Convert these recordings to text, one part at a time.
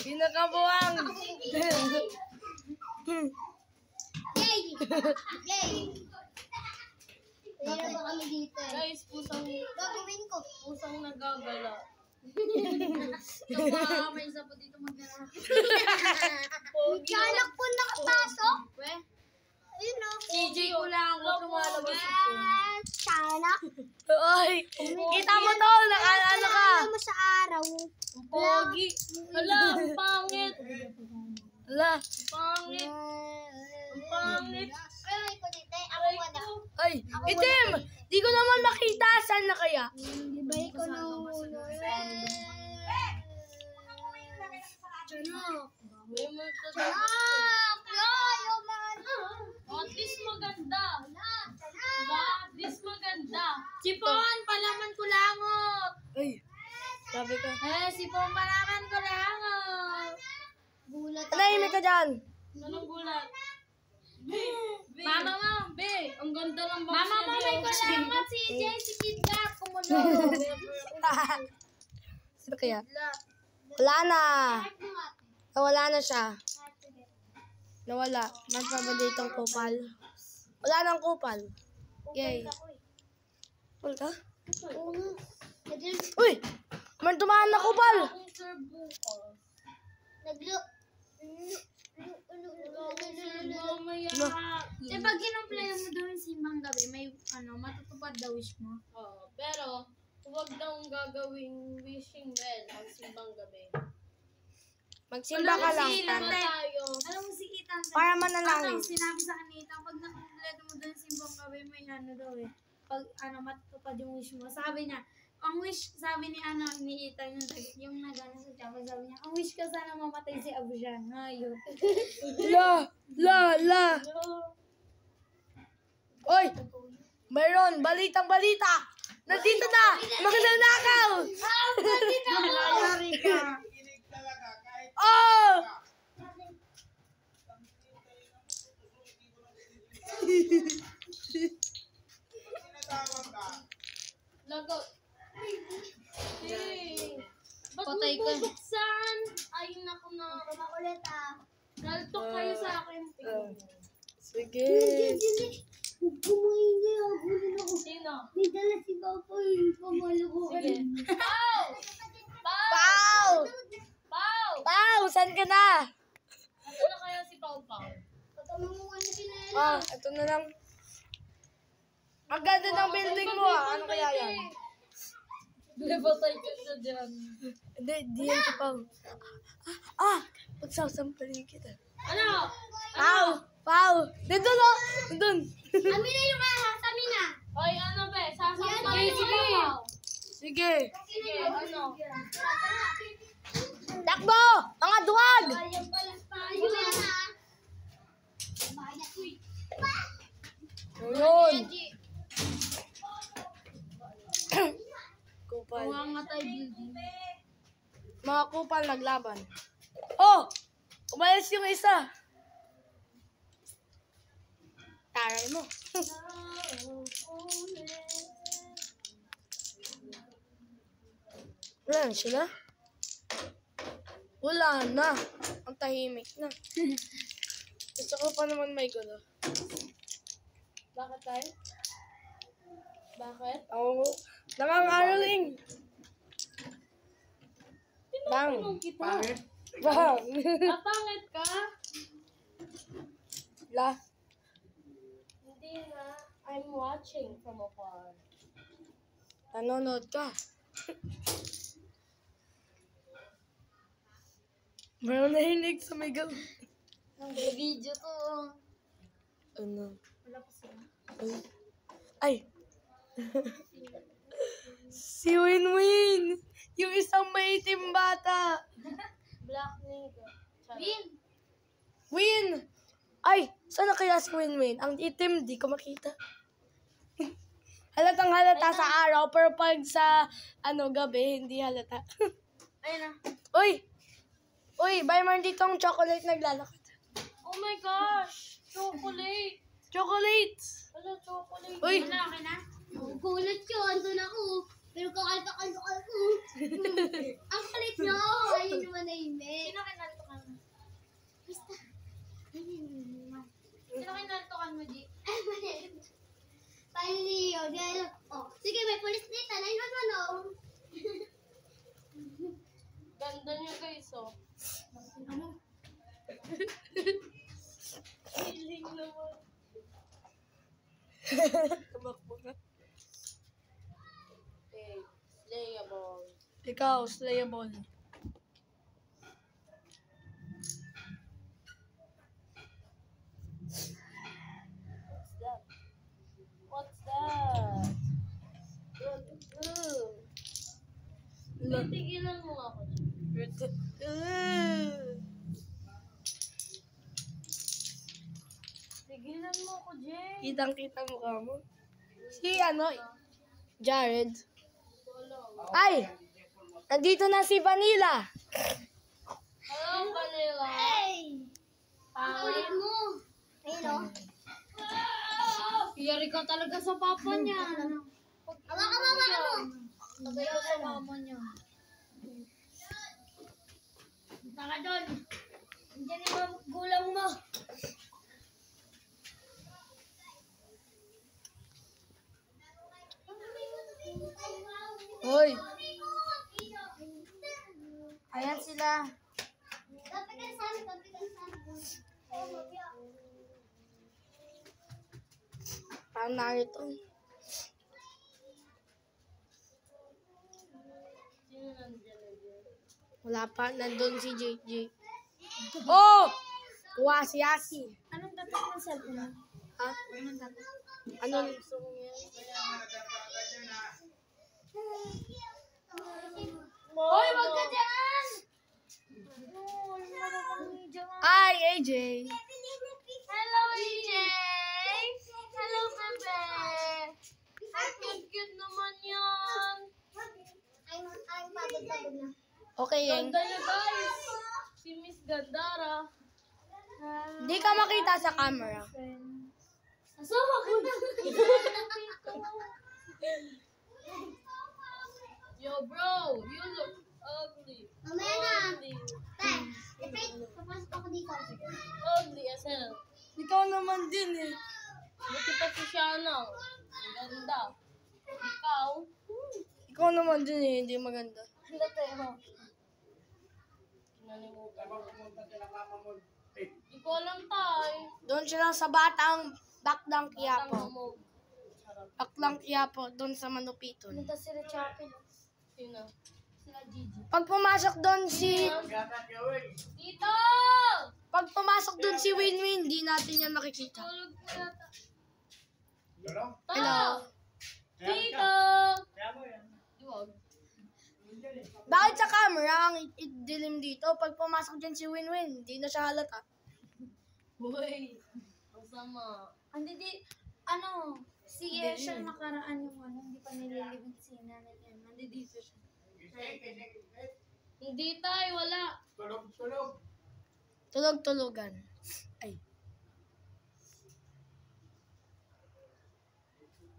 Pinakabuwang. Yay! Yay! Ayun ba kami dito eh. Guys, pusang Gagawin ko. pusang nagagala. Kapag may isa po dito magdala. May kanak po nakapasok. We, Ayun o. CJ ko lang ako tumalabas ito. Kanak. Oy, kita mo to, naka-ano ka. Ano mo sa araw. Ang pogi. Hala, ang pangit. Ala, Ang pangit. Ang pangit. Aray ko dito eh. Ako wala. ay, itim. Di ko naman makita, saan na kaya? Ibalik ko na ulo. Tiyanak. May multo na. Tiyanak. Layo man. At least maganda. Tiyanak. At least maganda. Sipon, palaman ko langot. Ay, sabi ka. Sipon, palaman ko langot. Gulat Anahimik ka dyan. Anong gulat? Mama mo, be, ang ganda ng box. Mama mo, may kulangot si Jay, si Kidlat, kumulo. Sino kaya? Wala na. Nawala na siya. Nawala. Mas pa ba ditong kupal? Wala nang kupal. Yay. Kupal ka? Uy! Man tumaan na kupal! Akong serve bukas. Mamaya. Eh, pag kinumplay mo daw yung simbang gabi, may matutupad daw wish mo. Oo, pero huwag daw gagawing wishing well ang simbang gabi. Magsimba ka lang. Tayo. Alam mo si Ethan, Para manalangin. sinabi sa kanita, pag nakumpleto mo daw yung simbang gabi, may daw eh. Pag matutupad yung wish mo. Sabi niya, ang wish, sabi ni Ethan, yung nagano sa Java, sabi niya, ang wish ko sana mamatay si Abushan. Ngayon. La. Oy! Mayroon, balitang balita! Nandito na! Magnanakaw! Malayari ka. Oh! Lagot. Hey. Ba't Patay mo ka. bubuksan? Ay, naku na. Makulit ah. Naltok kayo sa akin. Sige. Huwag kumain niya. Hulun ako. Sino? May dala si Papa yung pamalo ko. Sige. Pau! Pau! Pau! Pau! Pau! Saan ka na? Ano na kaya si Pau Pau? Pagkamunguan na sila. Ah, ito na lang. Ang ganda ng building mo ah. Ano kaya yan? Levatay ka siya dyan. Hindi, di yan si Pau. Pagsasampalin kita. Ano? Pau! Pau! Dito no! Doon! Amin na yung ahas. Amin na. Hoy, ano be? Sasampalin Sige, si sige. Pau. Sige! Sige, ano? Takbo! Mga duwag! Ayun pala tayo. Bayad. Uy. Ayun! Kupal. Mangatay building. Mga kupal naglaban. Oh! Umalis yung isa. Taray mo. Wala na sila. Wala na. Ang tahimik na. Gusto ko pa naman may gulo. Bakit tayo? Bakit? Oo. Nakang-araling. Bang. Pangit. Bang. Pangit ka? La. Hindi nga. I'm watching from afar. Nanonood ka. Meron nahinig sa may gaw. Video to. Ano? Wala pa sila. Ay. Si Winwin. Yung isang maitim bata. Black nigga. Win! Win! Ay, sana kaya si Winwin? Ang itim, di ko makita. Halatang halata sa araw, pero pag sa gabi, hindi halata. Ayun na. Uy! Uy, buy mo dito ang chocolate naglalakad. Oh my gosh! Chocolate! Chocolate! Wala, chocolate. Uy! Wala, okay na? Kulat yun, andun ako. Pero kakalpak-kalpak ako. Ang kulit nyo. Ayun naman na imit. Sino kinaltukan mo? Basta. Ayun. Sino kinaltukan mo, G? Ay, mali. Paano niyo? Oh, sige, may pulis dito. 911, oh. Ganda niya guys, oh. Ano? Feeling naman. Tumakbo ka. Okay, slayable. Ikaw, slayable. What's that? Tigilan mo ako. Tigilan mo ako, Jay. Kitang-kita mo ka mo. Si ano, Jared. Wala. Ay! Nandito na si Vanilla. Hello, Vanilla. Hey! Ang kulit mo. Ayun, oh. Yari ka talaga sa papa niya. Hawakan mo, hawakan mo. Tagay ka sa mama niya. Punta ka doon. Andiyan yung mga gulang mo. Hoy! Ayan sila. Papigan sa amin, papigan sa amin. Parang narito. Sino nandiyan na dyan? Wala pa. Nandun si JJ. Oh! Kuha si Yasi. Anong dapat ng cellphone mo? Ha? Anong dapat? Ano? Samsung yan. Hoy, wag ka dyan! Ay, AJ. Hello, EJ! Hello, bebe! Ang cute naman yan! I'm pagod na. Okay, Yeng. Ganda niya, guys! Si Miss Gandara. Hindi ka makita sa camera. Asawa ko na! Yo, bro! You look ugly. Mamaya na. Ugly. Tay, Efrain, papasok ako dito. Ugly as hell. Ikaw naman din eh. Buti pa si Shana. Ang ganda. Ikaw? Ikaw naman din eh. Hindi maganda. Ganda pero. Kinalimutan ko. Di ko alam tayo. Doon sila sa batang Baklang Quiapo. Mo. Charot. Baklang Quiapo. Doon sa Manupiton. Punta sila Chapel. Sino? Sila Gigi. Pag pumasok doon si... Tito! Pag pumasok doon si Winwin, di natin yan makikita. Tulog ko yata. Hello. Tito! Duwag. Bakit sa camera ang dilim dito? Pag pumasok dyan si Winwin, di na siya halata. Uy! Masama. Si Yesha nakaraan yung hindi pa nililibig si nanay niya. Nandito siya. Hindi tayo, wala. Tulog-tulogan. Ay.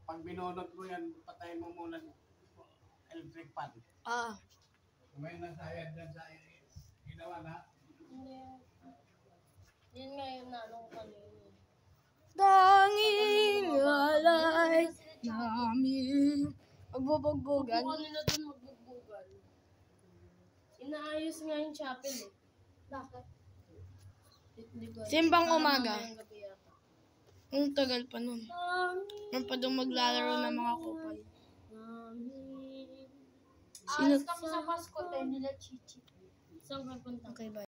Pag binunot mo yan, patayin mo muna ng electric fan. Ah. May nasayad dyan sa ginawa na. Hindi. Yan nga yung nanong kanina. Tanging alay namin. Magbubugbugan. Kung nila dun magbugbugan. Inaayos nga yung chapel eh. Bakit? Di ba? Simbang Parang umaga. mamayang gabi yata. Ang tagal pa nun. Ang pa doon maglalaro ng mga kupal. Sino? Alas kami sa Pasko, tayo nila Chichi. Saan ka punta? Okay, bye.